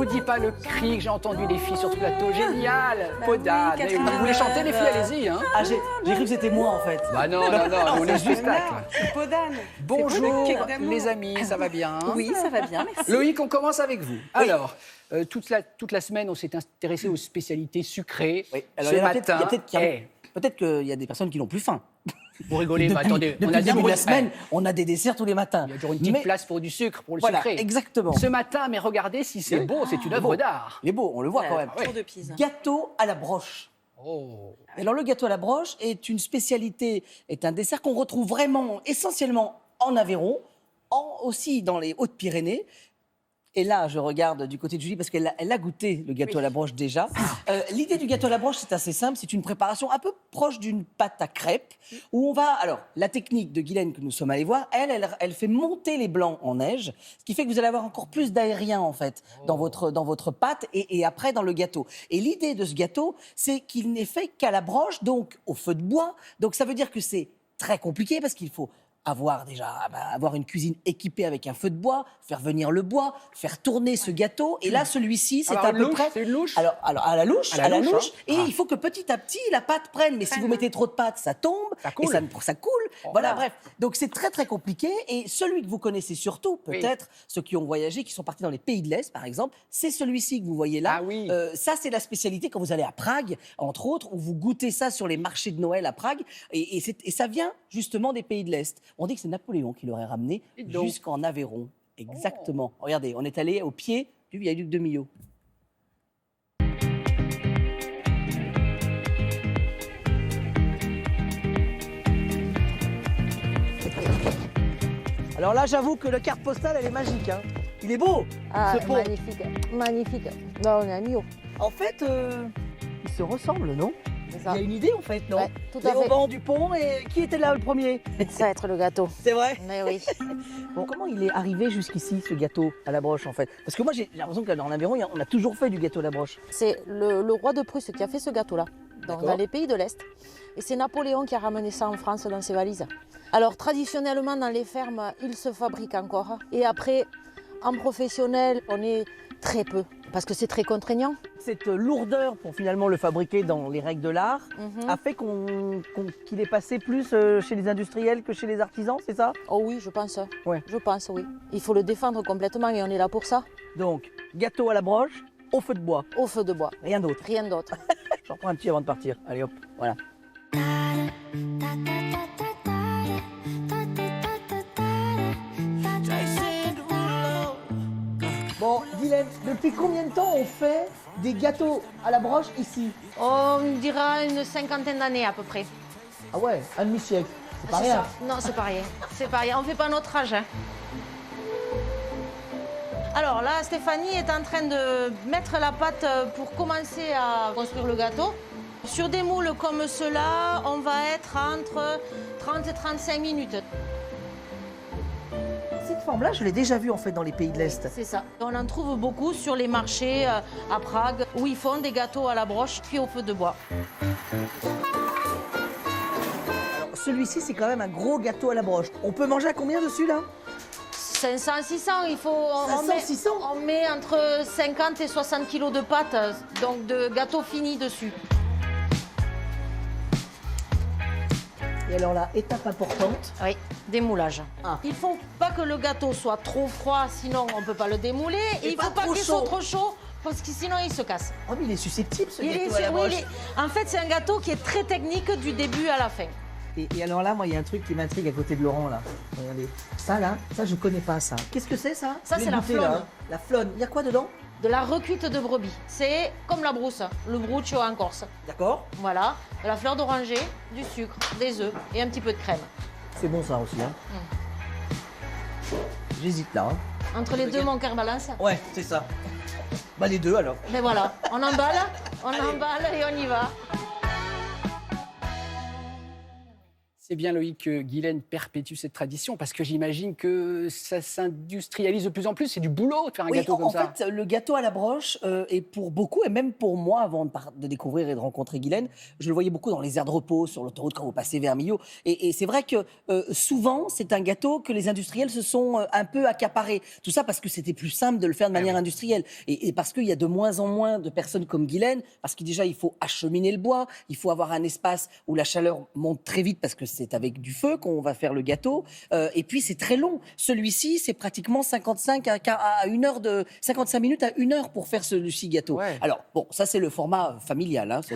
vous dis pas le cri que j'ai entendu des filles sur tout le plateau. Génial. Podane. Catherine Vous voulez chanter les filles, allez-y. Hein. Ah, j'ai cru que c'était moi en fait. Bah non, on est juste là. C'est Podane. Bonjour C'est Podane, les amis, ça va bien? Oui, ça va bien, merci. Loïc, on commence avec vous. Alors, toute la semaine, on s'est intéressé aux spécialités sucrées. Oui. Alors, Ce il y en a matin, peut-être qu'il y a des personnes qui n'ont plus faim. vous rigolez, mais attendez, Depuis on a le début de la toujours semaine, on a des desserts tous les matins. Il y a toujours une petite Mais- place pour du sucre, pour le Voilà, sucré. exactement. Ce matin, mais regardez si c'est beau, c'est une œuvre d'art. Il est beau, on le voit quand même. Tour de Pise. Gâteau à la broche. Oh. Alors le gâteau à la broche est une spécialité, est un dessert qu'on retrouve vraiment essentiellement en Aveyron, aussi dans les Hautes-Pyrénées. Et là, je regarde du côté de Julie parce qu'elle a goûté le gâteau à la broche déjà. L'idée du gâteau à la broche, c'est assez simple. C'est une préparation un peu proche d'une pâte à crêpes où on va... Alors, la technique de Guylaine que nous sommes allés voir, elle fait monter les blancs en neige, ce qui fait que vous allez avoir encore plus d'aérien, en fait, dans votre pâte et après dans le gâteau. Et l'idée de ce gâteau, c'est qu'il n'est fait qu'à la broche, donc au feu de bois. Donc, ça veut dire que c'est très compliqué parce qu'il faut avoir une cuisine équipée avec un feu de bois, faire venir le bois, faire tourner ce gâteau. Et là, celui-ci, c'est Alors, à une peu louche, près... c'est une louche Alors, à la louche. À la louche, hein. Et il faut que petit à petit, la pâte prenne. Mais si vous mettez trop de pâte, ça tombe. Ça coule. Et ça coule. Voilà, bref. Donc, c'est très, très compliqué. Et celui que vous connaissez surtout, peut-être, ceux qui ont voyagé, qui sont partis dans les pays de l'Est, par exemple, c'est celui-ci que vous voyez là. Ah oui. Ça, c'est la spécialité quand vous allez à Prague, entre autres, où vous goûtez ça sur les marchés de Noël à Prague. Et ça vient justement des pays de l'Est. On dit que c'est Napoléon qui l'aurait ramené donc. jusqu'en Aveyron. Exactement. Regardez, on est allé au pied du viaduc de Millau. Alors là, j'avoue que la carte postale, elle est magique. Hein. Il est beau, Ah, ce pont. magnifique, magnifique. Là, on est à Millau. En fait, ils se ressemblent, non? C'est Il ça. y a une idée, en fait, non? Ouais, tout à Léo fait. Ban Dupont, et qui était là le premier? Ça va être le gâteau. C'est vrai? Mais oui. Bon, comment il est arrivé jusqu'ici, ce gâteau à la broche, en fait? Parce que moi, j'ai l'impression qu'en Aveyron, on a toujours fait du gâteau à la broche. C'est le roi de Prusse qui a fait ce gâteau-là, D'accord. dans les pays de l'Est. Et c'est Napoléon qui a ramené ça en France dans ses valises. Alors, traditionnellement, dans les fermes, il se fabrique encore. Et après, en professionnel, on est très peu, parce que c'est très contraignant. Cette lourdeur pour finalement le fabriquer dans les règles de l'art a fait qu'il est passé plus chez les industriels que chez les artisans, c'est ça? Oh oui, je pense. Ouais. Je pense, oui. Il faut le défendre complètement et on est là pour ça, Donc, gâteau à la broche, au feu de bois, au feu de bois. rien d'autre. Rien d'autre. J'en prends un petit avant de partir. Allez hop, voilà. Bon, Guylaine, depuis combien de temps on fait des gâteaux à la broche ici? On dira une cinquantaine d'années à peu près. Ah ouais, un demi-siècle. C'est pas C'est rien. ça. Non, c'est pas rien. C'est pas rien. On fait pas notre âge. Hein. Alors là, Stéphanie est en train de mettre la pâte pour commencer à construire le gâteau. Sur des moules comme ceux-là, on va être entre 30 et 35 minutes. Cette forme-là, je l'ai déjà vue en fait dans les pays de l'Est. C'est ça. On en trouve beaucoup sur les marchés à Prague où ils font des gâteaux à la broche puis au feu de bois. Celui-ci, c'est quand même un gros gâteau à la broche. On peut manger à combien dessus là? 500, 600, il faut... 500, 600? On met entre 50 et 60 kilos de pâte, donc de gâteau fini dessus. Et alors là, étape importante. Oui, démoulage. Ah. Il faut pas que le gâteau soit trop froid, sinon on peut pas le démouler. Et Et il pas faut pas trop qu'il chaud. soit trop chaud, parce que sinon il se casse. Oh, mais il est susceptible ce Il est- gâteau à la oui, broche. En fait, c'est un gâteau qui est très technique du début à la fin. Et alors là, moi, il y a un truc qui m'intrigue à côté de Laurent là. Regardez. Ça là, ça je connais pas ça. Qu'est-ce que c'est ça? Ça, Je l'ai c'est la goûté, là, flone. hein. La flone. Il y a quoi dedans? De la recuite de brebis. C'est comme la brousse, le bruccio en Corse. D'accord. Voilà, de la fleur d'oranger, du sucre, des œufs et un petit peu de crème. C'est bon ça aussi. Hein. J'hésite là. Hein. Entre les deux, mon cœur balance. Ouais, c'est ça. Bah les deux alors. Mais voilà, on emballe et on y va. C'est C'est bien, Loïc, que Guylaine perpétue cette tradition, parce que j'imagine que ça s'industrialise de plus en plus. C'est du boulot de faire un gâteau comme ça. En fait, le gâteau à la broche est pour beaucoup, et même pour moi, avant de découvrir et de rencontrer Guylaine, je le voyais beaucoup dans les aires de repos, sur l'autoroute, quand vous passez vers Millau. Et c'est vrai que souvent, c'est un gâteau que les industriels se sont un peu accaparés. Tout ça parce que c'était plus simple de le faire de manière industrielle. Et parce qu'il y a de moins en moins de personnes comme Guylaine, parce que déjà, il faut acheminer le bois, il faut avoir un espace où la chaleur monte très vite, parce que c'est avec du feu qu'on va faire le gâteau. Et puis, c'est très long. Celui-ci, c'est pratiquement 55 minutes à 1 heure pour faire celui-ci gâteau. Ouais. Alors, bon, ça, c'est le format familial. Hein. C'est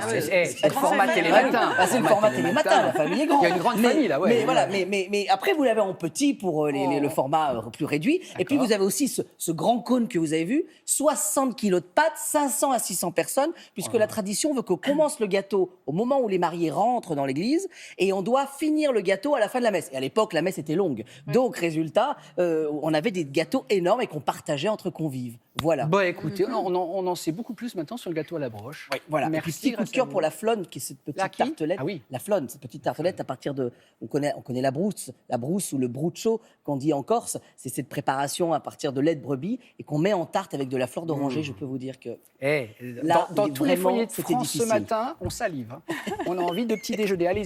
le format télématin. C'est le format télématin, la famille est grande. Il y a une grande famille, là, ouais. Mais voilà, mais après, vous l'avez en petit pour le format plus réduit. Et puis, vous avez aussi ce grand cône que vous avez vu, 60 kilos de pâtes, 500 à 600 personnes, puisque la tradition veut qu'on commence le gâteau au moment où les mariés rentrent dans l'église, et on doit finir le gâteau à la fin de la messe. Et à l'époque, la messe était longue. Donc, résultat, on avait des gâteaux énormes et qu'on partageait entre convives. Voilà. Bon, écoutez, on en sait beaucoup plus maintenant sur le gâteau à la broche. Oui, voilà. Merci. Et puis, petit coup de cœur pour la flone, qui est cette petite tartelette. Ah oui. La flone, cette petite tartelette à partir de... On connaît la brousse ou le bruccio, qu'on dit en Corse. C'est cette préparation à partir de lait de brebis et qu'on met en tarte avec de la fleur d'oranger. Je peux vous dire que... Dans tous les foyers de France difficile. ce matin, on salive. On a envie de petit déjeuner. Allez-y.